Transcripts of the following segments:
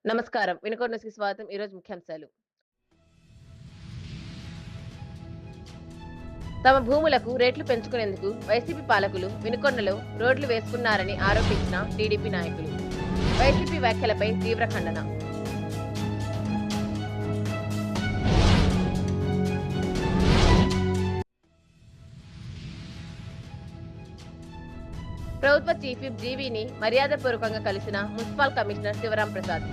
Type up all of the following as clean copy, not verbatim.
నమస్కారం. వినుకొండ న్యూస్‌కి స్వాగతం. ఈరోజు ముఖ్యాంశాలు. తమ భూములకు రేట్లు పెంచుకునేందుకు వైసీపీ పాలకులు వినుకొండలో రోడ్లు వేసుకున్నారని ఆరోపించిన టీడీపీ నాయకులు. వైసీపీ వ్యాఖ్యలపై తీవ్ర ఖండన. ప్రభుత్వ చీఫ్ విప్ జీవీని మర్యాదపూర్వకంగా కలిసిన మున్సిపల్ కమిషనర్ శివరాం ప్రసాద్.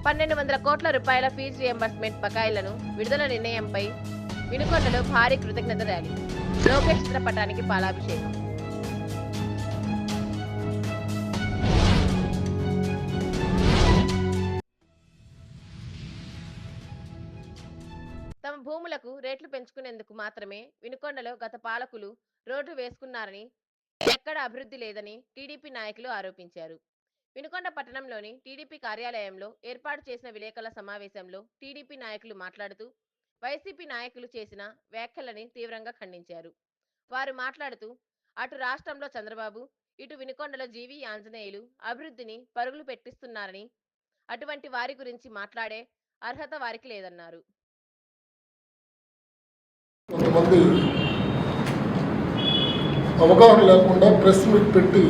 ₹1,200 కోట్ల ఫీజు రియంబర్స్మెంట్ బకాయిలను విడుదల నిర్ణయంపై వినుకొండలో భారీ కృతజ్ఞత ర్యాలీ. లోకేష్ చిత్రపటానికి పాలాభిషేకం. తమ భూములకు రేట్లు పెంచుకునేందుకు మాత్రమే వినుకొండలో గత పాలకులు రోడ్డు వేసుకున్నారని, ఎక్కడ అభివృద్ధి లేదని టీడీపీ నాయకులు ఆరోపించారు. వినుకొండ పట్టణంలోని టీడీపీ కార్యాలయంలో ఏర్పాటు చేసిన విలేకరుల సమావేశంలో టీడీపీ నాయకులు మాట్లాడుతూ వైసీపీ నాయకులు చేసిన వ్యాఖ్యలని తీవ్రంగా ఖండించారు. వారు మాట్లాడుతూ అటు రాష్ట్రంలో చంద్రబాబు, ఇటు వినుకొండలో జీవీ ఆంజనేయులు అభివృద్ధిని పరుగులు పెట్టిస్తున్నారని, అటువంటి వారి గురించి మాట్లాడే అర్హత వారికి లేదన్నారు. కొంతమంది అవగాహన లేకుండా ప్రెస్ మీట్ పెట్టి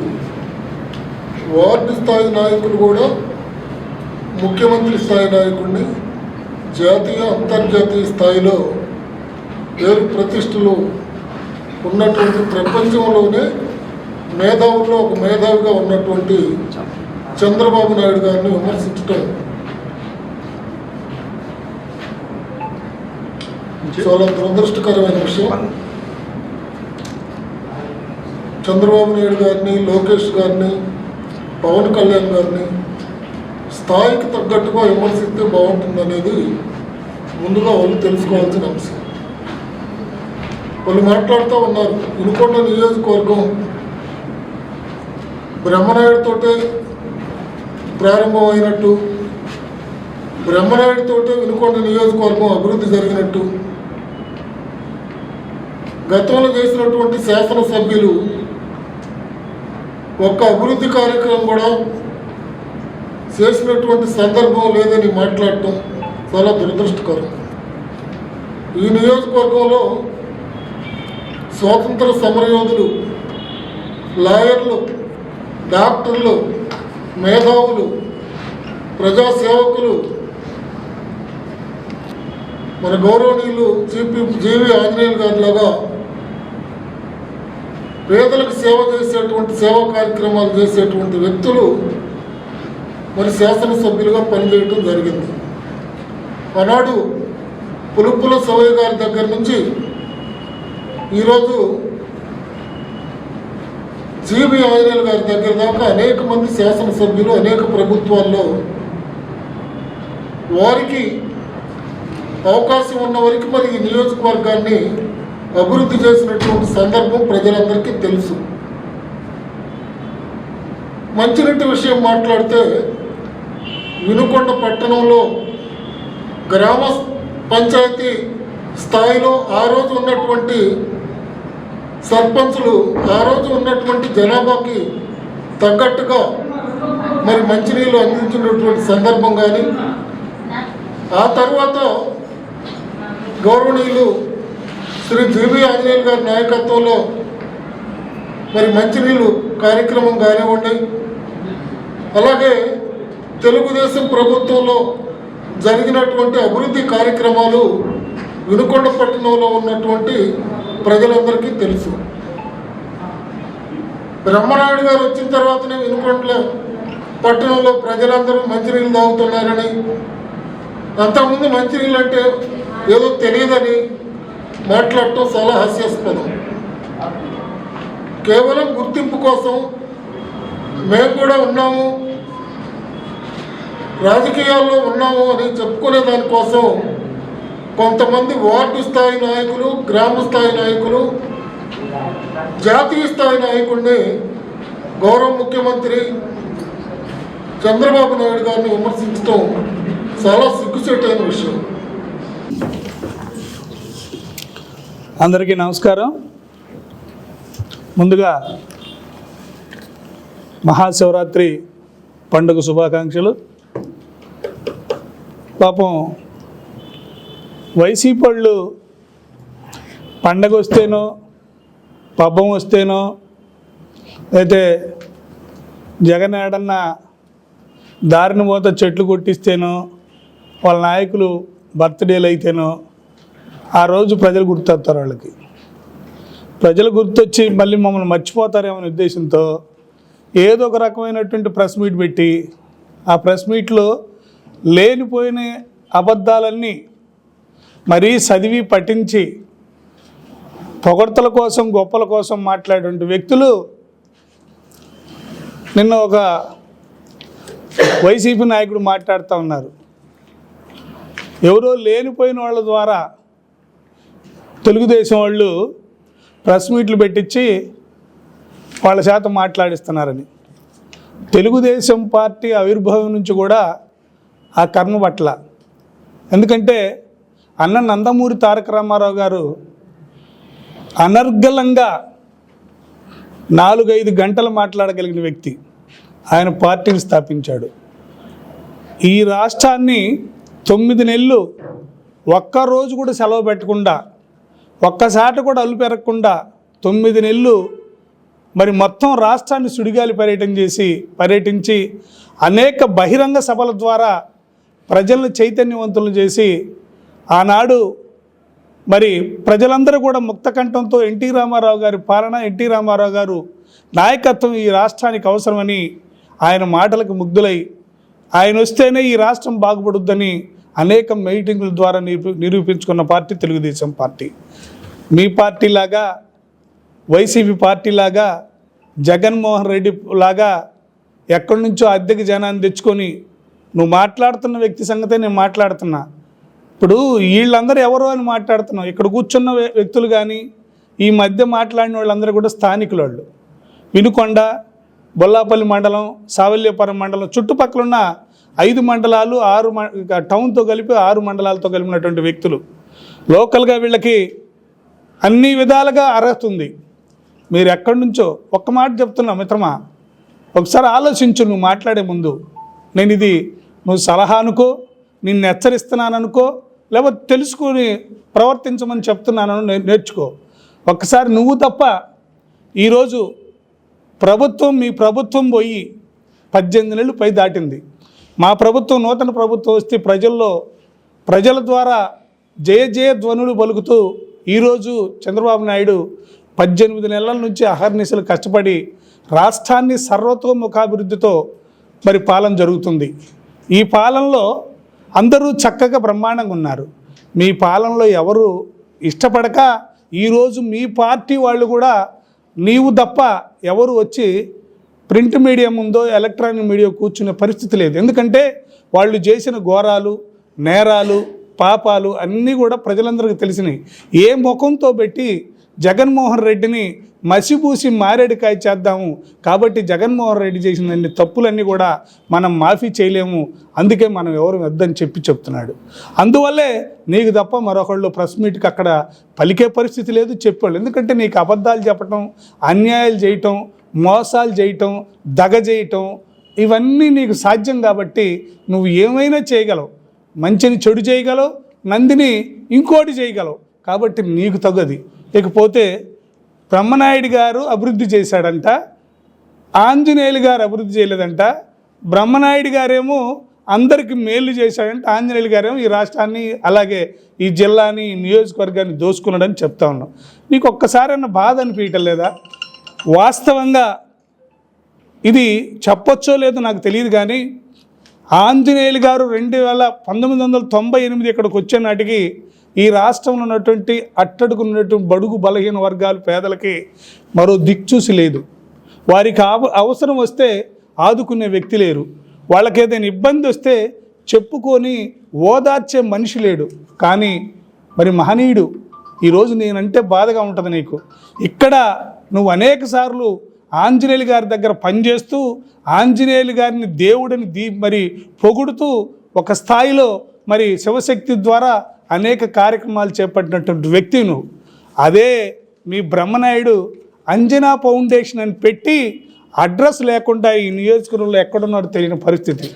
వార్డు స్థాయి నాయకులు కూడా ముఖ్యమంత్రి స్థాయి నాయకుడిని జాతీయ అంతర్జాతీయ స్థాయిలో పేరు ప్రతిష్టలు ఉన్నటువంటి ప్రపంచంలోనే మేధావుల్లో ఒక మేధావిగా ఉన్నటువంటి చంద్రబాబు నాయుడు గారిని విమర్శించడం చాలా దురదృష్టకరమైన విషయం. చంద్రబాబు నాయుడు గారిని, లోకేష్ గారిని, పవన్ కళ్యాణ్ గారిని స్థాయికి తగ్గట్టుగా విమర్శిస్తే బాగుంటుందనేది ముందుగా వాళ్ళు తెలుసుకోవాల్సిన అంశం. వాళ్ళు మాట్లాడుతూ ఉన్నారు, వినుకొండ నియోజకవర్గం బ్రహ్మనాయుడితోటే ప్రారంభమైనట్టు, బ్రహ్మనాయుడితోటే వినుకొండ నియోజకవర్గం అభివృద్ధి జరిగినట్టు, గతంలో చేసినటువంటి శాసనసభ్యులు ఒక్క అభివృద్ధి కార్యక్రమం కూడా చేసినటువంటి సందర్భం లేదని మాట్లాడటం చాలా దురదృష్టకరం. ఈ నియోజకవర్గంలో స్వాతంత్ర సమరయోధులు, లాయర్లు, డాక్టర్లు, మేధావులు, ప్రజాసేవకులు, మన గౌరవనీయులు జీవీ ఆంజనేయులు గారిలాగా పేదలకు సేవ చేసేటువంటి సేవా కార్యక్రమాలు చేసేటువంటి వ్యక్తులు మరి శాసనసభ్యులుగా పనిచేయటం జరిగింది. ఆనాడు పులుపుల సవయ్య గారి దగ్గర నుంచి ఈరోజు జీవీ ఆంజనేయులు గారి దగ్గర దాకా అనేక మంది శాసనసభ్యులు అనేక ప్రభుత్వాల్లో వారికి అవకాశం ఉన్న వరకు మరి ఈ నియోజకవర్గాన్ని అభివృద్ధి చేసినటువంటి సందర్భం ప్రజలందరికీ తెలుసు. మంచినీటి విషయం మాట్లాడితే వినుకొండ పట్టణంలో గ్రామ పంచాయతీ స్థాయిలో ఆ రోజు ఉన్నటువంటి సర్పంచులు ఆ రోజు ఉన్నటువంటి జనాభాకి తగ్గట్టుగా మరి మంచినీళ్ళు అందించినటువంటి సందర్భం కానీ, ఆ తర్వాత గౌరవనీయులు శ్రీ జీవీ ఆంజనేయులు గారి నాయకత్వంలో మరి మంచినీళ్ళు కార్యక్రమం కానివ్వండి, అలాగే తెలుగుదేశం ప్రభుత్వంలో జరిగినటువంటి అభివృద్ధి కార్యక్రమాలు వినుకొండ పట్టణంలో ఉన్నటువంటి ప్రజలందరికీ తెలుసు. బ్రహ్మనాయుడు గారు వచ్చిన తర్వాతనే వినుకొండ పట్టణంలో ప్రజలందరూ మంచినీళ్ళు తాగుతున్నారని, అంతకుముందు మంచినీళ్ళు అంటే ఏదో తెలియదని మాట్లాడటం చాలా హాస్యాస్పదం. కేవలం గుర్తింపు కోసం మేము కూడా ఉన్నాము, రాజకీయాల్లో ఉన్నాము అని చెప్పుకునే దానికోసం కొంతమంది వార్డు స్థాయి నాయకులు, గ్రామ స్థాయి నాయకులు, జాతీయ స్థాయి నాయకుడిని గౌరవ ముఖ్యమంత్రి చంద్రబాబు నాయుడు గారిని విమర్శించడం చాలా సిగ్గుచేటైన విషయం. అందరికీ నమస్కారం. ముందుగా మహాశివరాత్రి పండుగ శుభాకాంక్షలు. పాపం వైసీపీ వాళ్ళు పండగ వస్తేనో పబ్బం వస్తేనో అయితే జగన్ ఏడన్నా దారిని పోత చెట్లు కొట్టిస్తేనో వాళ్ళ నాయకులు బర్త్డేలు అయితేనో ఆ రోజు ప్రజలు గుర్తొస్తారు. వాళ్ళకి ప్రజలు గుర్తొచ్చి మళ్ళీ మమ్మల్ని మర్చిపోతారేమనే ఉద్దేశంతో ఏదో ఒక రకమైనటువంటి ప్రెస్ మీట్ పెట్టి ఆ ప్రెస్ మీట్లో లేనిపోయిన అబద్ధాలన్నీ మరీ చదివి పఠించి పొగడ్తల కోసం గొప్పల కోసం మాట్లాడే వ్యక్తులు నిన్న ఒక వైసీపీ నాయకుడు మాట్లాడుతూ ఉన్నారు. ఎవరో లేనిపోయిన వాళ్ళ ద్వారా తెలుగుదేశం వాళ్ళు ప్రెస్ మీట్లు పెట్టించి వాళ్ళ చేత మాట్లాడిస్తున్నారని. తెలుగుదేశం పార్టీ ఆవిర్భావం నుంచి కూడా ఆ కర్మ పట్ల. ఎందుకంటే అన్న నందమూరి తారక రామారావు గారు అనర్గళంగా 4-5 గంటలు మాట్లాడగలిగిన వ్యక్తి. ఆయన పార్టీని స్థాపించాడు. ఈ రాష్ట్రాన్ని 9 నెలలు ఒక్కరోజు కూడా సెలవు పెట్టకుండా, ఒక్కసారి కూడా అల్లు పెరగకుండా 9 నెలలు మరి మొత్తం రాష్ట్రాన్ని సుడిగాలి పర్యటించి అనేక బహిరంగ సభల ద్వారా ప్రజలను చైతన్యవంతులు చేసి ఆనాడు మరి ప్రజలందరూ కూడా ముక్తకంఠంతో ఎన్టీ రామారావు గారి పాలన, ఎన్టీ రామారావు గారు నాయకత్వం ఈ రాష్ట్రానికి అవసరమని ఆయన మాటలకు ముగ్ధులై ఆయన వస్తేనే ఈ రాష్ట్రం బాగుపడుద్దని అనేక మీటింగుల ద్వారా నిరూపించుకున్న పార్టీ తెలుగుదేశం పార్టీ. మీ పార్టీలాగా వైసీపీ పార్టీలాగా జగన్మోహన్ రెడ్డి లాగా ఎక్కడి నుంచో అద్దెకి జనాన్ని తెచ్చుకొని నువ్వు మాట్లాడుతున్న వ్యక్తి సంగతే నేను మాట్లాడుతున్నా. ఇప్పుడు వీళ్ళందరూ ఎవరో అని మాట్లాడుతున్నావు. ఇక్కడ కూర్చున్న వ్యక్తులు కానీ ఈ మధ్య మాట్లాడిన వాళ్ళందరూ కూడా స్థానికుల వాళ్ళు. వినుకొండ, బొల్లాపల్లి మండలం, సావల్యపురం మండలం చుట్టుపక్కల ఉన్న 5 మండలాలు 6 టౌన్తో కలిపి 6 మండలాలతో కలిపినటువంటి వ్యక్తులు. లోకల్గా వీళ్ళకి అన్ని విధాలుగా అర్హత ఉంది. మీరు ఎక్కడి నుంచో ఒక్క మాట చెప్తున్నా మిత్రమా, ఒకసారి ఆలోచించు. నువ్వు మాట్లాడే ముందు నేను ఇది నువ్వు సలహా అనుకో, నిన్ను హెచ్చరిస్తున్నాను అనుకో, లేకపోతే తెలుసుకొని ప్రవర్తించమని చెప్తున్నాను నేర్చుకో. ఒక్కసారి నువ్వు తప్ప ఈరోజు మీ ప్రభుత్వం పోయి 18 నెలలు పై దాటింది. మా ప్రభుత్వం, నూతన ప్రభుత్వం వస్తే ప్రజల ద్వారా జయ ధ్వనులు పలుకుతూ ఈరోజు చంద్రబాబు నాయుడు 18 నెలల నుంచి అహర్నిశలు కష్టపడి రాష్ట్రాన్ని సర్వతోముఖాభివృద్ధితో మరి పాలన జరుగుతుంది. ఈ పాలనలో అందరూ చక్కగా బ్రహ్మాండంగా ఉన్నారు. మీ పాలనలో ఎవరు ఇష్టపడక ఈరోజు మీ పార్టీ వాళ్ళు కూడా నీవు తప్ప ఎవరు వచ్చి ప్రింట్ మీడియా ముందో ఎలక్ట్రానిక్ మీడియా కూర్చునే పరిస్థితి లేదు. ఎందుకంటే వాళ్ళు చేసిన ఘోరాలు, నేరాలు, పాపాలు అన్నీ కూడా ప్రజలందరికీ తెలిసినాయి. ఏ ముఖంతో పెట్టి జగన్మోహన్ రెడ్డిని మసిపూసి మారేడుకాయ చేద్దాము, కాబట్టి జగన్మోహన్ రెడ్డి చేసిన తప్పులన్నీ కూడా మనం మాఫీ చేయలేము, అందుకే మనం ఎవరు వద్దని చెప్తున్నాడు. అందువల్లే నీకు తప్ప మరొకళ్ళు ప్రెస్ మీట్కి అక్కడ పలికే పరిస్థితి లేదు, చెప్పాడు. ఎందుకంటే నీకు అబద్ధాలు చెప్పటం, అన్యాయాలు చేయటం, మోసాలు చేయటం, దగ చేయటం ఇవన్నీ నీకు సాధ్యం. కాబట్టి నువ్వు ఏమైనా చేయగలవు. మంచిని చెడు చేయగలవు, నందిని ఇంకోటి చేయగలవు. కాబట్టి నీకు తగ్గది. ఇకపోతే బ్రహ్మనాయుడు గారు అభివృద్ధి చేశాడంట, ఆంజనేయులు గారు అభివృద్ధి చేయలేదంట. బ్రహ్మనాయుడు గారేమో అందరికీ మేలు చేశాడంటే, ఆంజనేయులు గారేమో ఈ రాష్ట్రాన్ని అలాగే ఈ జిల్లాని, ఈ నియోజకవర్గాన్ని దోసుకున్నాడని చెప్తా ఉన్నాం. నీకు ఒక్కసారైనా బాధ అనిపించటం లేదా? వాస్తవంగా ఇది చెప్పొచ్చో లేదో నాకు తెలియదు, కానీ ఆంజనేయులు గారు 1998 ఇక్కడికి వచ్చే నాటికి ఈ రాష్ట్రంలో ఉన్నటువంటి అట్టడుకున్నటువంటి బడుగు బలహీన వర్గాలు, పేదలకి మరో దిక్చూసి లేదు. వారికి అవసరం వస్తే ఆదుకునే వ్యక్తి లేరు. వాళ్ళకి ఏదైనా ఇబ్బంది వస్తే చెప్పుకొని ఓదార్చే మనిషి లేడు. కానీ మరి మహనీయుడు, ఈరోజు నేనంటే బాధగా ఉంటుంది నీకు. ఇక్కడ నువ్వు అనేక సార్లు ఆంజనేయులు గారి దగ్గర పనిచేస్తూ ఆంజనేయులు గారిని దేవుడిని మరి పొగుడుతూ ఒక స్థాయిలో మరి శివశక్తి ద్వారా అనేక కార్యక్రమాలు చేపట్టినటువంటి వ్యక్తి నువ్వు. అదే మీ బ్రహ్మనాయుడు అంజనా ఫౌండేషన్ అని పెట్టి అడ్రస్ లేకుండా ఈ నియోజకవర్గంలో ఎక్కడున్నారో తెలియని పరిస్థితి.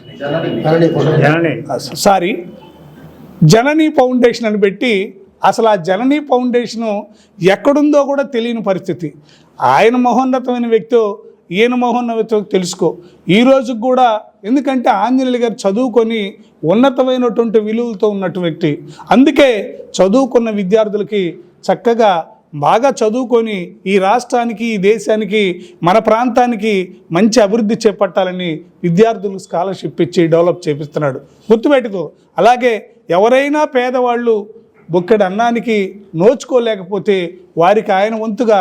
జననీ ఫౌండేషన్ అని పెట్టి అసలు ఆ జననీ ఫౌండేషను ఎక్కడుందో కూడా తెలియని పరిస్థితి. ఆయన మహోన్నతమైన వ్యక్తో ఈయన మహోన్నత తెలుసుకో ఈ రోజుకి కూడా. ఎందుకంటే ఆంజనేయులు గారు చదువుకొని ఉన్నతమైనటువంటి విలువలతో ఉన్నటువంటి వ్యక్తి. అందుకే చదువుకున్న విద్యార్థులకి చక్కగా బాగా చదువుకొని ఈ రాష్ట్రానికి, ఈ దేశానికి, మన ప్రాంతానికి మంచి అభివృద్ధి చేపట్టాలని విద్యార్థులకు స్కాలర్షిప్ ఇచ్చి డెవలప్ చేపిస్తున్నాడు. గుర్తుపెట్టుకో. అలాగే ఎవరైనా పేదవాళ్ళు బొక్కెడు అన్నానికి నోచుకోలేకపోతే వారికి ఆయన వంతుగా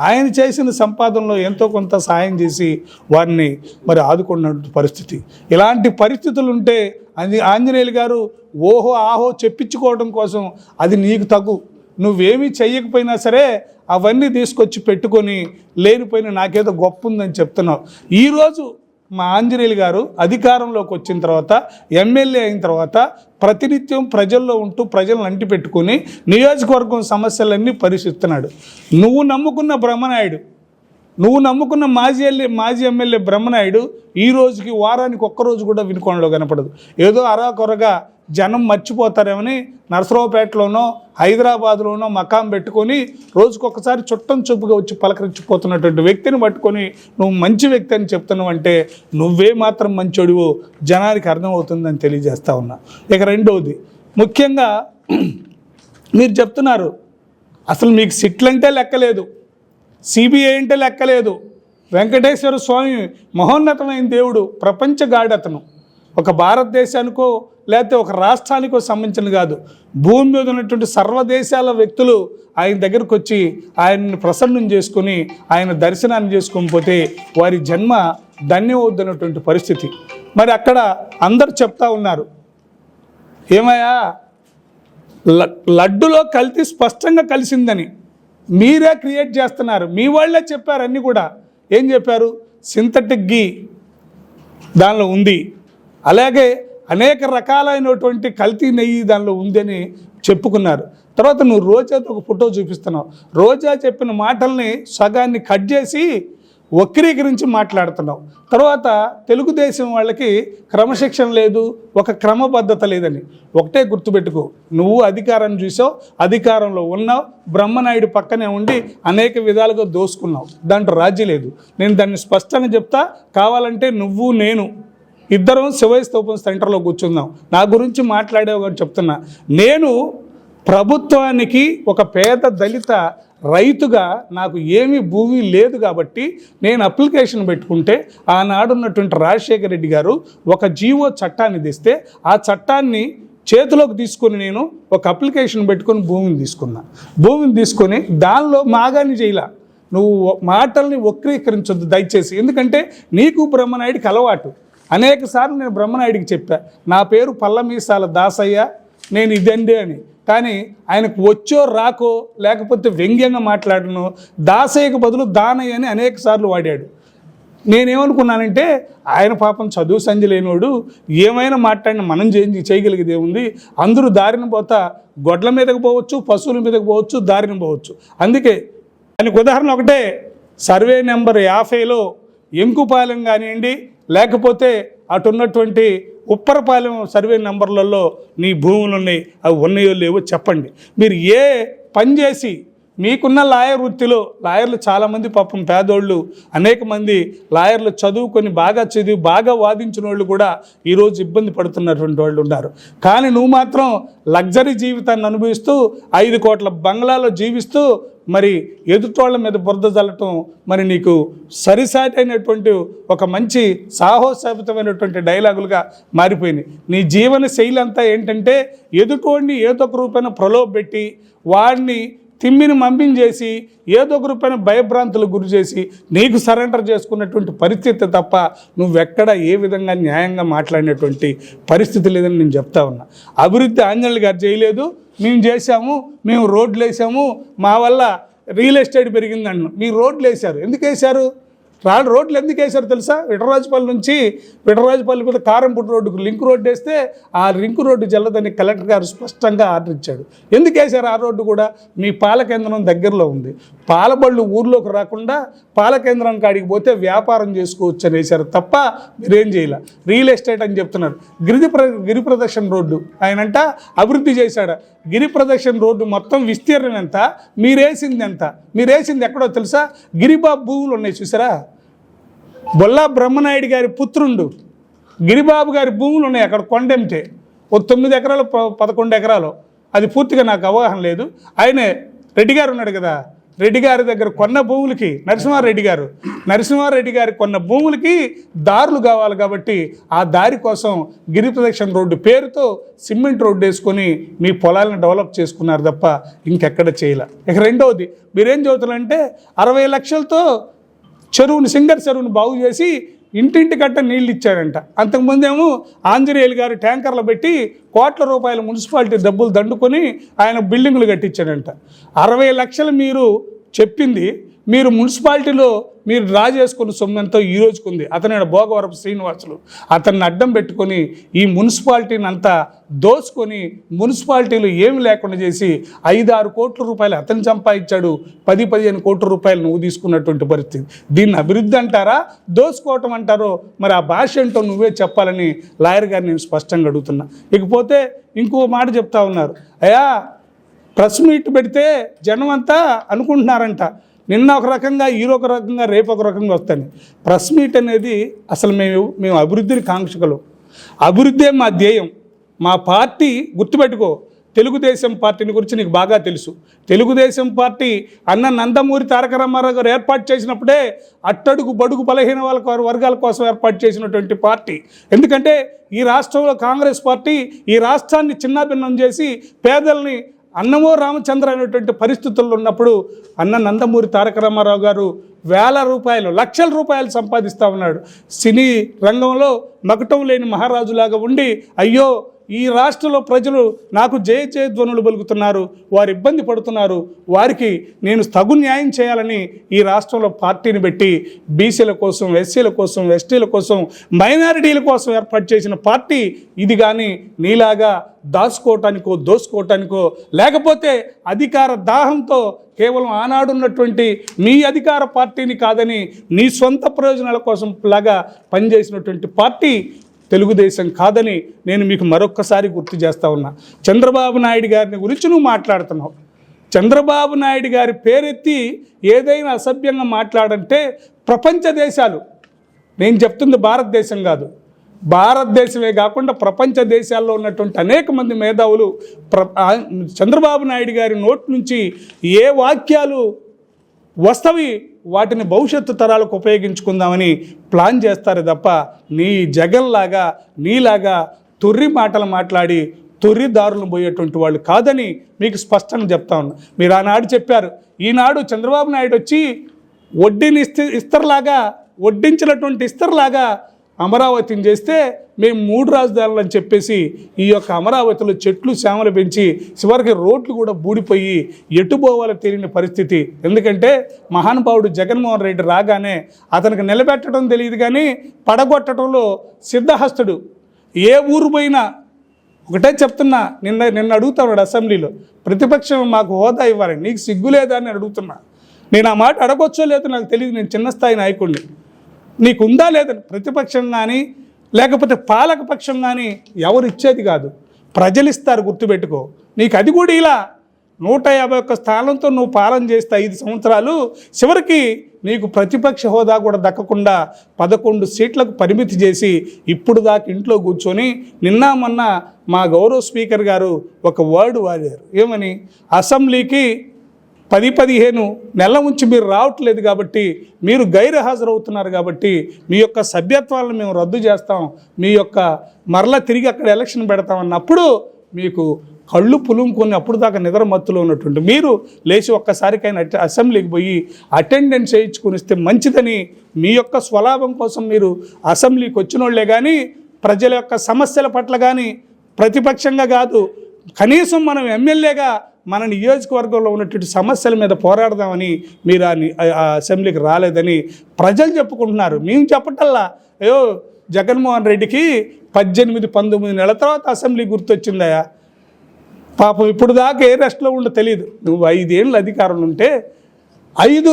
ఆయన చేసిన సంపాదనలో ఎంతో కొంత సాయం చేసి వారిని మరి ఆదుకున్న పరిస్థితి. ఇలాంటి పరిస్థితులు ఉంటే అది ఆంజనేయులు గారు ఓహో ఆహో చెప్పించుకోవడం కోసం అది నీకు తగు. నువ్వేమీ చెయ్యకపోయినా సరే అవన్నీ తీసుకొచ్చి పెట్టుకొని లేనిపోయిన నాకేదో గొప్ప ఉందని చెప్తున్నావు. ఈరోజు మా ఆంజనేయులు గారు అధికారంలోకి వచ్చిన తర్వాత, ఎమ్మెల్యే అయిన తర్వాత ప్రతినిత్యం ప్రజల్లో ఉంటూ ప్రజలను అంటి పెట్టుకుని నియోజకవర్గం సమస్యలన్నీ పరిశీలిస్తున్నాడు. నువ్వు నమ్ముకున్న బ్రహ్మనాయుడు, నువ్వు నమ్ముకున్న మాజీ ఎమ్మెల్యే బ్రహ్మనాయుడు ఈ రోజుకి వారానికి ఒక్కరోజు కూడా వినుకొండలో కనపడదు. ఏదో అరాకొరగా జనం మర్చిపోతారేమని నరసరావుపేటలోనో హైదరాబాద్లోనో మకాం పెట్టుకొని రోజుకొకసారి చుట్టం చూపుగా వచ్చి పలకరించిపోతున్నటువంటి వ్యక్తిని పట్టుకొని నువ్వు మంచి వ్యక్తి అని చెప్తున్నావు అంటే నువ్వే మాత్రం మంచోడివో జనానికి అర్థమవుతుందని తెలియజేస్తా ఉన్నా. ఇక రెండవది, ముఖ్యంగా మీరు చెప్తున్నారు అసలు మీకు సిట్లంటే లెక్కలేదు, సిబిఐ అంటే లెక్కలేదు. వెంకటేశ్వర స్వామి మహోన్నతమైన దేవుడు, ప్రపంచ గాడతను. ఒక భారతదేశానికో లేకపోతే ఒక రాష్ట్రానికో సంబంధించిన కాదు, భూమి మీద ఉన్నటువంటి సర్వదేశాల వ్యక్తులు ఆయన దగ్గరకు వచ్చి ఆయన్ని ప్రసన్నం చేసుకొని ఆయన దర్శనాన్ని చేసుకొని పోతే వారి జన్మ ధన్యమవుతున్నటువంటి పరిస్థితి. మరి అక్కడ అందరు చెప్తా ఉన్నారు, ఏమయ్యా లడ్డులో కల్తీ స్పష్టంగా కలిసిందని మీరే క్రియేట్ చేస్తున్నారు. మీ వాళ్ళే చెప్పారు అన్నీ కూడా. ఏం చెప్పారు? సింథటిక్ గీ దానిలో ఉంది, అలాగే అనేక రకాలైనటువంటి కల్తీ నెయ్యి దానిలో ఉందని చెప్పుకున్నారు. తర్వాత నువ్వు రోజాతో ఒక ఫోటో చూపిస్తున్నావు. రోజా చెప్పిన మాటల్ని సగాన్ని కట్ చేసి వక్రీకరించి మాట్లాడుతున్నావు. తర్వాత తెలుగుదేశం వాళ్ళకి క్రమశిక్షణ లేదు, ఒక క్రమబద్ధత లేదని. ఒకటే గుర్తుపెట్టుకో, నువ్వు అధికారాన్ని చూసావు, అధికారంలో ఉన్నావు, బ్రహ్మనాయుడు పక్కనే ఉండి అనేక విధాలుగా దోసుకున్నావు. దాంట్లో రాజీ లేదు. నేను దాన్ని స్పష్టంగా చెప్తా. కావాలంటే నువ్వు నేను ఇద్దరం శివయ్య స్తూపం సెంటర్లో కూర్చుందాం. నా గురించి మాట్లాడేవాడు చెప్తున్నా. నేను ప్రభుత్వానికి ఒక పేద దళిత రైతుగా నాకు ఏమీ భూమి లేదు కాబట్టి నేను అప్లికేషన్ పెట్టుకుంటే ఆనాడున్నటువంటి రాజశేఖర రెడ్డి గారు ఒక జీవో చట్టాన్ని తెస్తే ఆ చట్టాన్ని చేతిలోకి తీసుకొని నేను ఒక అప్లికేషన్ పెట్టుకొని భూమిని తీసుకొని దానిలో మాగాని చేయలా. నువ్వు మాటల్ని వక్రీకరించొద్దు దయచేసి. ఎందుకంటే నీకు బ్రహ్మనాయుడికి అలవాటు. అనేక సార్లు నేను బ్రహ్మనాయుడికి చెప్పా, నా పేరు పల్లమీసాల దాసయ్య, నేను ఇదండి అని. కానీ ఆయనకు వచ్చో రాకో లేకపోతే వ్యంగ్యంగా మాట్లాడను, దాసయ్యకు బదులు దానయ్య అని అనేక సార్లు వాడాడు. నేనేమనుకున్నానంటే ఆయన పాపం చదువు సంజి లేనివాడు, ఏమైనా మాట్లాడిన మనం చేయగలిగేదే ఉంది. అందరూ దారిన పోతా గొడ్ల మీదకి పోవచ్చు, పశువుల మీదకి పోవచ్చు, దారిన పోవచ్చు. అందుకే దానికి ఉదాహరణ ఒకటే, సర్వే నెంబర్ 50లో ఎంకుపాలెం కానివ్వండి, లేకపోతే అటు ఉన్నటువంటి ఉప్పరపాలెం సర్వే నెంబర్లలో నీ భూములు ఉన్నాయి, అవి ఉన్నాయో లేవో చెప్పండి. మీరు ఏ పని చేసి మీకున్న లాయర్ వృత్తిలో, లాయర్లు చాలామంది పాపం పేదోళ్ళు, అనేక మంది లాయర్లు చదువుకొని బాగా వాదించిన వాళ్ళు కూడా ఈరోజు ఇబ్బంది పడుతున్నటువంటి వాళ్ళు ఉన్నారు. కానీ నువ్వు మాత్రం లగ్జరీ జీవితాన్ని అనుభవిస్తూ 5 కోట్ల బంగ్లాలో జీవిస్తూ మరి ఎదుటోళ్ళ మీద బురద జల్లటం మరి నీకు సరిసాటి అయినటువంటి ఒక మంచి సాహసోపేతమైనటువంటి డైలాగులుగా మారిపోయినాయి. నీ జీవన శైలి అంతా ఏంటంటే ఎదుటోడిని ఏదో ఒక రూపాయన ప్రలోభపెట్టి వాడిని తిమ్మిని మంపించేసి ఏదో ఒక రూపాయన భయభ్రాంతులకు గురి చేసి నీకు సరెండర్ చేసుకున్నటువంటి పరిస్థితి తప్ప నువ్వెక్కడ ఏ విధంగా న్యాయంగా మాట్లాడినటువంటి పరిస్థితి లేదని నేను చెప్తా ఉన్నా. అభివృద్ధి ఆంజనేయులు గారు చేయలేదు, మేము చేసాము, మేము రోడ్లు వేసాము, మా వల్ల రియల్ ఎస్టేట్ పెరిగిందన్న. మీరు రోడ్లు వేశారు, ఎందుకు వేశారు? రోడ్లు ఎందుకు వేశారు తెలుసా? విఠరాజపల్లి నుంచి విఠరాజపల్లి మీద కారంపూడి రోడ్డుకు లింక్ రోడ్డు వేస్తే ఆ లింక్ రోడ్డు చెల్లదని కలెక్టర్ గారు స్పష్టంగా ఆర్డర్ ఇచ్చాడు. ఎందుకు వేశారు ఆ రోడ్డు కూడా? మీ పాల కేంద్రం దగ్గరలో ఉంది, పాలబళ్ళు ఊర్లోకి రాకుండా పాల కేంద్రానికి కాడికి పోతే వ్యాపారం చేసుకోవచ్చు అని వేశారు తప్ప మీరేం చేయాల. రియల్ ఎస్టేట్ అని చెప్తున్నారు. గిరి ప్రదక్షిణ రోడ్డు ఆయనంట అభివృద్ధి చేశాడు. గిరి ప్రదక్షిణ రోడ్డు మొత్తం విస్తీర్ణం ఎంత, మీరేసింది ఎంత? మీరేసింది ఎక్కడో తెలుసా? గిరిబాబు భూములు ఉన్నాయి చూసారా? బొల్లా బ్రహ్మనాయుడు గారి పుత్రుండు గిరిబాబు గారి భూములు ఉన్నాయి అక్కడ కొండెంటే. ఓ 9 ఎకరాలు 11 ఎకరాలు, అది పూర్తిగా నాకు అవగాహన లేదు. ఆయనే రెడ్డి గారు ఉన్నాడు కదా, రెడ్డి గారి దగ్గర కొన్న భూములకి నరసింహారెడ్డి గారి కొన్న భూములకి దారులు కావాలి కాబట్టి ఆ దారి కోసం గిరి ప్రదక్షిణ రోడ్డు పేరుతో సిమెంట్ రోడ్డు వేసుకొని మీ పొలాలను డెవలప్ చేసుకున్నారు తప్ప ఇంకెక్కడ చేయలే. ఇక రెండవది మీరేం చదువుతున్నారంటే 60 లక్షలతో సింగర్ చెరువుని బాగు చేసి ఇంటింటి కట్ట నీళ్ళు ఇచ్చాడంట. అంతకుముందేమో ఆంజనేయులు గారు ట్యాంకర్లు పెట్టి కోట్ల రూపాయల మున్సిపాలిటీ డబ్బులు దండుకొని ఆయన బిల్డింగులు కట్టించాడంట. 60 లక్షలు మీరు చెప్పింది, మీరు మున్సిపాలిటీలో మీరు డ్రా చేసుకున్న సొమ్మెంతో ఈ రోజుకు ఉంది. అతను భోగవరపు శ్రీనివాసులు అతన్ని అడ్డం పెట్టుకొని ఈ మున్సిపాలిటీని అంతా దోచుకొని మున్సిపాలిటీలు ఏమి లేకుండా చేసి 5-6 కోట్ల రూపాయలు అతను సంపాదించాడు. 10-15 కోట్ల రూపాయలు నువ్వు తీసుకున్నటువంటి పరిస్థితి. దీన్ని అభివృద్ధి అంటారా, దోచుకోవటం అంటారో మరి ఆ భాష ఏంటో నువ్వే చెప్పాలని లాయర్ గారిని నేను స్పష్టంగా అడుగుతున్నా. ఇకపోతే ఇంకో మాట చెప్తా ఉన్నారు, అయ్యా ప్రెస్ మీట్ పెడితే జనం అంతా అనుకుంటున్నారంట నిన్న ఒక రకంగా, ఈరోజు ఒక రకంగా, రేపు ఒక రకంగా వస్తాను. ప్రెస్ మీట్ అనేది అసలు మేము అభివృద్ధిని కాంక్షకులు, అభివృద్ధే మా ధ్యేయం. మా పార్టీ గుర్తుపెట్టుకో, తెలుగుదేశం పార్టీని గురించి నీకు బాగా తెలుసు. తెలుగుదేశం పార్టీ అన్న నందమూరి తారక రామారావు గారు ఏర్పాటు చేసినప్పుడే అట్టడుగు బడుగు బలహీన వర్గాల కోసం ఏర్పాటు చేసినటువంటి పార్టీ. ఎందుకంటే ఈ రాష్ట్రంలో కాంగ్రెస్ పార్టీ ఈ రాష్ట్రాన్ని చిన్నాభిన్నం చేసి పేదల్ని అన్నమో రామచంద్ర అనేటువంటి పరిస్థితుల్లో ఉన్నప్పుడు అన్న నందమూరి తారక రామారావు గారు వేల రూపాయలు, లక్షల రూపాయలు సంపాదిస్తూ ఉన్నాడు. సినీ రంగంలో మకటం లేని మహారాజులాగా ఉండి, అయ్యో ఈ రాష్ట్రంలో ప్రజలు నాకు జయ ధ్వనులు పలుకుతున్నారు, వారు ఇబ్బంది పడుతున్నారు, వారికి నేను తగు న్యాయం చేయాలని ఈ రాష్ట్రంలో పార్టీని పెట్టి బీసీల కోసం, ఎస్సీల కోసం, ఎస్టీల కోసం, మైనారిటీల కోసం ఏర్పాటు చేసిన పార్టీ ఇది. కానీ నీలాగా దోసుకోవటానికో లేకపోతే అధికార దాహంతో కేవలం ఆనాడున్నటువంటి మీ అధికార పార్టీని కాదని నీ సొంత ప్రయోజనాల కోసం లాగా పనిచేసినటువంటి పార్టీ తెలుగుదేశం కాదని నేను మీకు మరొక్కసారి గుర్తు చేస్తా ఉన్నా. చంద్రబాబు నాయుడు గారిని గురించి నువ్వు మాట్లాడుతున్నావు. చంద్రబాబు నాయుడు గారి పేరెత్తి ఏదైనా అసభ్యంగా మాట్లాడంటే ప్రపంచ దేశాలు, నేను చెప్తుంది భారతదేశం కాదు, భారతదేశమే కాకుండా ప్రపంచ దేశాల్లో ఉన్నటువంటి అనేక మంది మేధావులు చంద్రబాబు నాయుడు గారి నోటి నుంచి ఏ వాక్యాలు వస్తవి వాటిని భవిష్యత్తు తరాలకు ఉపయోగించుకుందామని ప్లాన్ చేస్తారు తప్ప నీ జగన్లాగా నీలాగా తొర్రి మాటలు మాట్లాడి తొర్రి దారులను పోయేటువంటి వాళ్ళు కాదని మీకు స్పష్టంగా చెప్తా ఉన్నా. మీరు ఆనాడు చెప్పారు, ఈనాడు చంద్రబాబు నాయుడు వచ్చి వడ్డించినటువంటి ఇస్తర్లాగా అమరావతిని చేస్తే మేము 3 రాజధానులు అని చెప్పేసి ఈ యొక్క అమరావతిలో చెట్లు చేమలు పెంచి చివరికి రోడ్లు కూడా బూడిపోయి ఎటు పోవాలో తెలియని పరిస్థితి. ఎందుకంటే మహానుభావుడు జగన్మోహన్ రెడ్డి రాగానే అతనికి నిలబెట్టడం తెలియదు కానీ పడగొట్టడంలో సిద్ధహస్తుడు. ఏ ఊరు పోయినా ఒకటే చెప్తున్నా, నిన్న అడుగుతాడు అసెంబ్లీలో, ప్రతిపక్షం మాకు హోదా ఇవ్వాలి, నీకు సిగ్గు లేదా అని అడుగుతున్నా. నేను ఆ మాట అడగొచ్చో లేదో నాకు తెలియదు, నేను చిన్న స్థాయి నాయకుడిని. నీకుందా లేదని ప్రతిపక్షం కానీ లేకపోతే పాలకపక్షం కానీ ఎవరు ఇచ్చేది కాదు, ప్రజలు ఇస్తారు, గుర్తుపెట్టుకో. నీకు అది కూడా ఇలా 151 స్థానంతో నువ్వు పాలన చేస్తే 5 సంవత్సరాలు, చివరికి నీకు ప్రతిపక్ష హోదా కూడా దక్కకుండా 11 సీట్లకు పరిమితి చేసి ఇప్పుడు దాకా ఇంట్లో కూర్చొని నిన్న మొన్న మా గౌరవ స్పీకర్ గారు ఒక వర్డ్ వాడారు. ఏమని? అసెంబ్లీకి 10-15 నెలల నుంచి మీరు రావట్లేదు కాబట్టి, మీరు గైర్హాజరవుతున్నారు కాబట్టి మీ యొక్క సభ్యత్వాలను మేము రద్దు చేస్తాం, మీ యొక్క మరలా తిరిగి అక్కడ ఎలక్షన్ పెడతామన్నప్పుడు మీకు కళ్ళు పులుముకొని అప్పుడు దాకా నిద్ర మత్తులో ఉన్నటువంటి మీరు లేచి ఒక్కసారికైనా అసెంబ్లీకి పోయి అటెండెన్స్ చేయించుకుని ఇస్తే మంచిదని మీ యొక్క స్వలాభం కోసం మీరు అసెంబ్లీకి వచ్చిన వాళ్ళే కానీ ప్రజల యొక్క సమస్యల పట్ల కానీ ప్రతిపక్షంగా కాదు, కనీసం మనం ఎమ్మెల్యేగా మన నియోజకవర్గంలో ఉన్నటువంటి సమస్యల మీద పోరాడదామని మీరు ఆ అసెంబ్లీకి రాలేదని ప్రజలు చెప్పుకుంటున్నారు. మేము చెప్పటల్లా అయ్యో జగన్మోహన్ రెడ్డికి 18-19 నెలల తర్వాత అసెంబ్లీ గుర్తొచ్చిందయా. పాపం ఇప్పుడు దాకా ఏ రెస్ట్లో ఉందో తెలియదు. నువ్వు 5 ఏళ్ళు అధికారంలో ఉంటే 5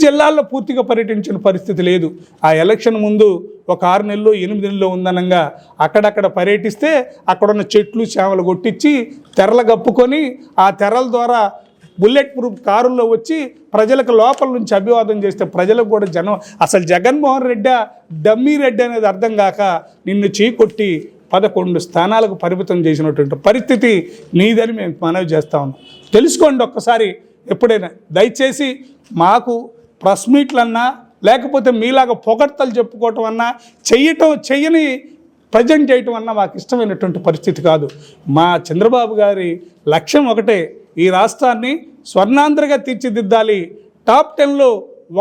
జిల్లాల్లో పూర్తిగా పర్యటించిన పరిస్థితి లేదు. ఆ ఎలక్షన్ ముందు ఒక 6 నెలలు 8 నెలలు ఉందనంగా అక్కడక్కడ పర్యటిస్తే అక్కడున్న చెట్లు చేమలు కొట్టించి తెరలు కప్పుకొని ఆ తెరల ద్వారా బుల్లెట్ ప్రూఫ్ కారుల్లో వచ్చి ప్రజలకు లోపల నుంచి అభివాదం చేస్తే ప్రజలకు కూడా అసలు జగన్మోహన్ రెడ్డి డమ్మీ రెడ్డి అనేది అర్థం కాక నిన్ను చీకొట్టి 11 స్థానాలకు పరిమితం చేసినటువంటి పరిస్థితి నీదని మేము మనవి చేస్తా ఉన్నాం. తెలుసుకోండి ఒక్కసారి ఎప్పుడైనా. దయచేసి మాకు ప్రెస్ మీట్లన్నా లేకపోతే మీలాగా పొగడ్తలు చెప్పుకోవటం అన్నా చెయ్యని ప్రజెంట్ చేయటం అన్నా మాకు ఇష్టమైనటువంటి పరిస్థితి కాదు. మా చంద్రబాబు గారి లక్ష్యం ఒకటే, ఈ రాష్ట్రాన్ని స్వర్ణాంధ్రగా తీర్చిదిద్దాలి. టాప్ 10లో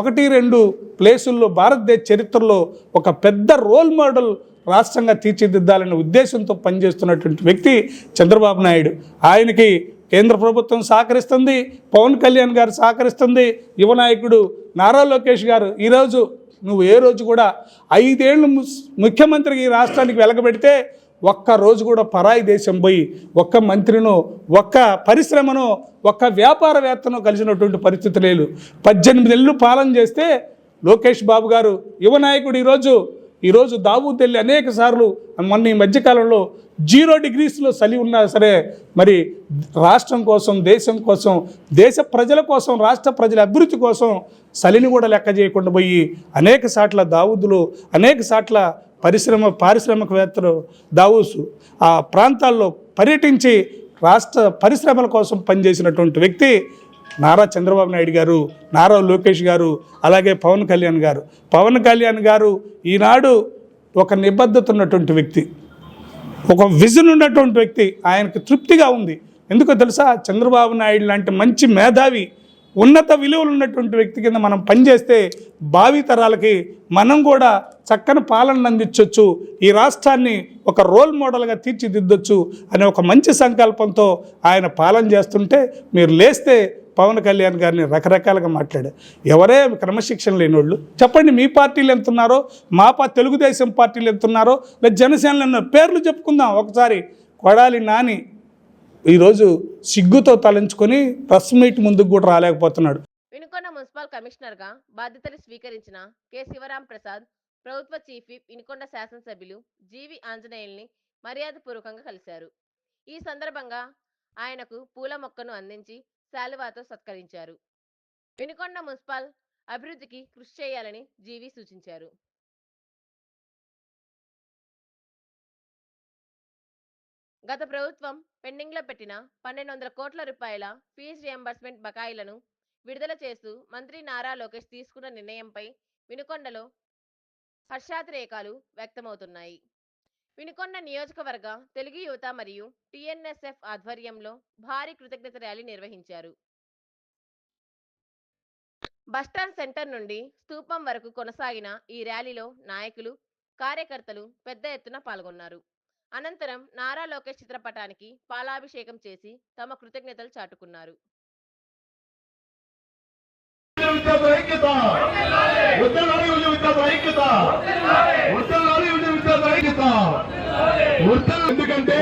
1-2 ప్లేసుల్లో భారతదేశ చరిత్రలో ఒక పెద్ద రోల్ మోడల్ రాష్ట్రంగా తీర్చిదిద్దాలనే ఉద్దేశంతో పనిచేస్తున్నటువంటి వ్యక్తి చంద్రబాబు నాయుడు. ఆయనకి కేంద్ర ప్రభుత్వం సహకరిస్తుంది, పవన్ కళ్యాణ్ గారు సహకరిస్తుంది, యువ నాయకుడు నారా లోకేష్ గారు. ఈరోజు నువ్వు ఏ రోజు కూడా 5 ఏళ్ళు ముఖ్యమంత్రికి ఈ రాష్ట్రానికి వెలగబెడితే ఒక్కరోజు కూడా పరాయి దేశం పోయి ఒక్క మంత్రినో ఒక్క పరిశ్రమనో ఒక్క వ్యాపారవేత్తనో కలిసినటువంటి పరిస్థితి లేదు. 18 నెలలు పాలన చేస్తే లోకేష్ బాబు గారు యువ నాయకుడు ఈరోజు దావూద్ వెళ్ళి అనేక సార్లు మొన్న ఈ మధ్యకాలంలో 0 డిగ్రీస్లో చలి ఉన్నా సరే మరి రాష్ట్రం కోసం, దేశం కోసం, దేశ ప్రజల కోసం, రాష్ట్ర ప్రజల అభివృద్ధి కోసం చలిని కూడా లెక్క చేయకుండా పోయి అనేక సాట్ల దావూదులు, అనేక సాట్ల పారిశ్రామికవేత్తలు దావూసు ఆ ప్రాంతాల్లో పర్యటించి రాష్ట్ర పరిశ్రమల కోసం పనిచేసినటువంటి వ్యక్తి నారా చంద్రబాబు నాయుడు గారు, నారా లోకేష్ గారు, అలాగే పవన్ కళ్యాణ్ గారు. పవన్ కళ్యాణ్ గారు ఈనాడు ఒక నిబద్ధత ఉన్నటువంటి వ్యక్తి, ఒక విజన్ ఉన్నటువంటి వ్యక్తి. ఆయనకు తృప్తిగా ఉంది. ఎందుకో తెలుసా, చంద్రబాబు నాయుడు లాంటి మంచి మేధావి, ఉన్నత విలువలు ఉన్నటువంటి వ్యక్తి కింద మనం పనిచేస్తే భావితరాలకి మనం కూడా చక్కని పాలన అందించవచ్చు, ఈ రాష్ట్రాన్ని ఒక రోల్ మోడల్గా తీర్చిదిద్దొచ్చు అనే ఒక మంచి సంకల్పంతో ఆయన పాలన చేస్తుంటే మీరు లేస్తే పవన్ కళ్యాణ్ గారిని రకరకాలుగా మాట్లాడారు. ఎవరే క్రమశిక్షణ లేని వాళ్ళు చెప్పండి. మీ పార్టీలు ఎంతున్నారో, మా తెలుగుదేశం పార్టీలు ఎంతున్నారో, లేదా జనసేనలు ఎన్నో పేర్లు చెప్పుకుందాం. ఒకసారి కొడాలి నాని ఈరోజు సిగ్గుతో తలంచుకొని ప్రెస్ మీట్ ముందుకు కూడా రాలేకపోతున్నాడు. వినుకొండ మున్సిపల్ కమిషనర్గా బాధ్యతలు స్వీకరించిన కె శివరాం ప్రసాద్ ప్రభుత్వ చీఫ్ విప్ వినుకొండ శాసనసభ్యులు జీవి ఆంజనేయుల్ని మర్యాదపూర్వకంగా కలిశారు. ఈ సందర్భంగా ఆయనకు పూల మొక్కను అందించి శాలువాతో సత్కరించారు. వినుకొండ మున్సిపల్ అభివృద్ధికి కృషి చేయాలని జీవి సూచించారు. గత ప్రభుత్వం పెండింగ్లో పెట్టిన 1200 కోట్ల రూపాయల ఫీజు రియంబర్స్మెంట్ బకాయిలను విడుదల చేస్తూ మంత్రి నారా లోకేష్ తీసుకున్న నిర్ణయంపై వినుకొండలో హర్షాతిరేకాలు వ్యక్తమవుతున్నాయి. వినుకొండ నియోజకవర్గ తెలుగు యువత మరియు టీఎన్ఎస్ఎఫ్ ఆధ్వర్యంలో భారీ కృతజ్ఞత ర్యాలీ నిర్వహించారు. బస్టాండ్ సెంటర్ నుండి స్తూపం వరకు కొనసాగిన ఈ ర్యాలీలో నాయకులు, కార్యకర్తలు పెద్ద ఎత్తున పాల్గొన్నారు. అనంతరం నారా లోకేష్ చిత్రపటానికి పాలాభిషేకం చేసి తమ కృతజ్ఞతలు చాటుకున్నారు. ఎందుకంటే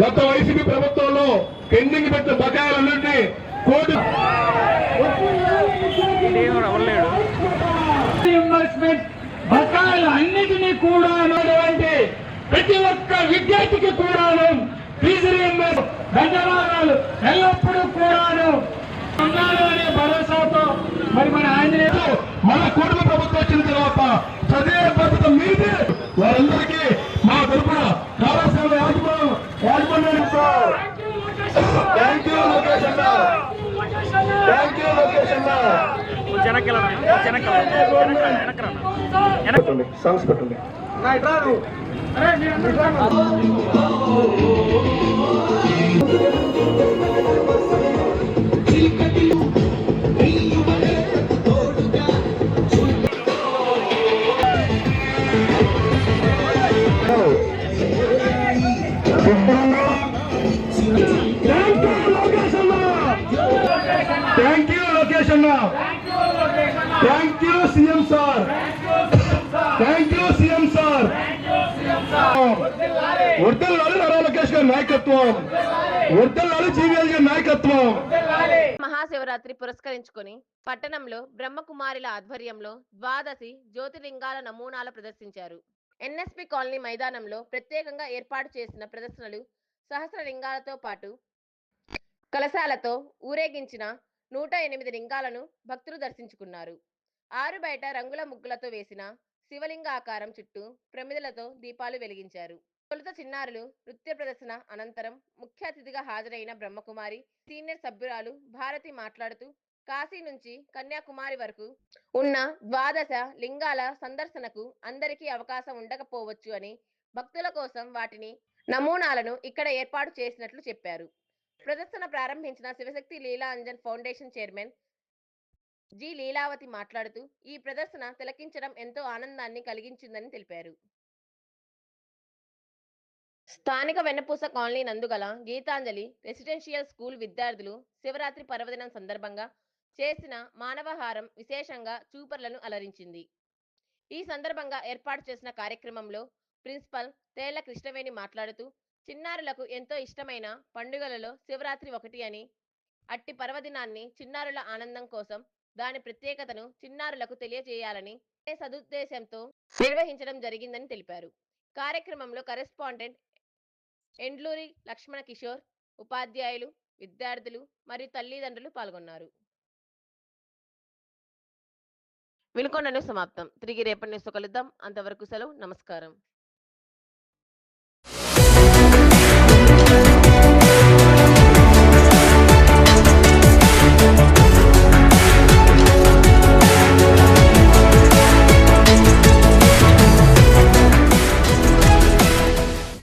గత వైసీపీ ప్రభుత్వంలో పెండింగ్ పెట్టిన బకాయిలన్నింటినీ కోటి బకాయిలు అన్నిటినీ కూడా ప్రతి ఒక్క విద్యార్థికి కూడాను ఫీజు రియంబర్స్మెంట్ ధన్యవాదాలు ఎల్లప్పుడూ కూడాను అనే భరోసాతో మరి మన కూటమి ప్రభుత్వం వచ్చిన తర్వాత చదివే పద్ధతి మీదే వారందరికీ మా తరఫున కావాల్సిన యాజమాన్యం థ్యాంక్ యూ లోకేష్ అన్న, థ్యాంక్ యూ లోకేష్ అన్న. సాంగ్స్ పెట్టండి. Thank you CM sir, thank you CM sir. వర్ధిల్లాలి నారా లోకేష్ గారి నాయకత్వం, వర్ధిల్లాలి జీవీఎల్ గారి నాయకత్వం. మహాశివరాత్రి పురస్కరించుకొని పట్టణంలో బ్రహ్మకుమారిల ఆధ్వర్యంలో ద్వాదశి జ్యోతిర్లింగాల నమూనాలు ప్రదర్శించారు. ఎన్ఎస్పి కాలనీ మైదానంలో ప్రత్యేకంగా ఏర్పాటు చేసిన ప్రదర్శనలు సహస్రలింగాలతో పాటు కలశాలతో ఊరేగించిన 108 లింగాలను భక్తులు దర్శించుకున్నారు. ఆరు బయట రంగుల ముగ్గులతో వేసిన శివలింగ ఆకారం చుట్టూ ప్రమిదలతో దీపాలు వెలిగించారు. తొలుత చిన్నారులు నృత్య ప్రదర్శన అనంతరం ముఖ్య అతిథిగా హాజరైన బ్రహ్మకుమారి సీనియర్ సభ్యురాలు భారతి మాట్లాడుతూ కాశీ నుంచి కన్యాకుమారి వరకు ఉన్న ద్వాదశ లింగాల సందర్శనకు అందరికీ అవకాశం ఉండకపోవచ్చు అని భక్తుల కోసం వాటిని నమూనాలను ఇక్కడ ఏర్పాటు చేసినట్లు చెప్పారు. ప్రదర్శన ప్రారంభించిన Shivashakti Leela Anjan foundation chairman G Leelavathi మాట్లాడుతూ ఈ ప్రదర్శన తిలకించడం ఎంతో ఆనందాన్ని కలిగించిందని తెలిపారు. స్థానిక వెన్నపూస కాలనీ నందుగల గీతాంజలి రెసిడెన్షియల్ స్కూల్ విద్యార్థులు శివరాత్రి పర్వదినం సందర్భంగా చేసిన మానవహారం విశేషంగా చూపర్లను అలరించింది. ఈ సందర్భంగా ఏర్పాటు చేసిన కార్యక్రమంలో ప్రిన్సిపల్ తేళ్ల కృష్ణవేణి మాట్లాడుతూ చిన్నారులకు ఎంతో ఇష్టమైన పండుగలలో శివరాత్రి ఒకటి అని, అట్టి పర్వదినాన్ని చిన్నారుల ఆనందం కోసం దాని ప్రత్యేకతను చిన్నారులకు తెలియజేయాలని సదుద్దేశంతో నిర్వహించడం జరిగిందని తెలిపారు. కార్యక్రమంలో కరెస్పాండెంట్ ఎండ్లూరి లక్ష్మణ కిషోర్, ఉపాధ్యాయులు, విద్యార్థులు మరియు తల్లిదండ్రులు పాల్గొన్నారు. వినుకొండ న్యూస్ సమాప్తం. తిరిగి రేపటి న్యూస్తో కలుద్దాం. అంతవరకు సెలవు. నమస్కారం.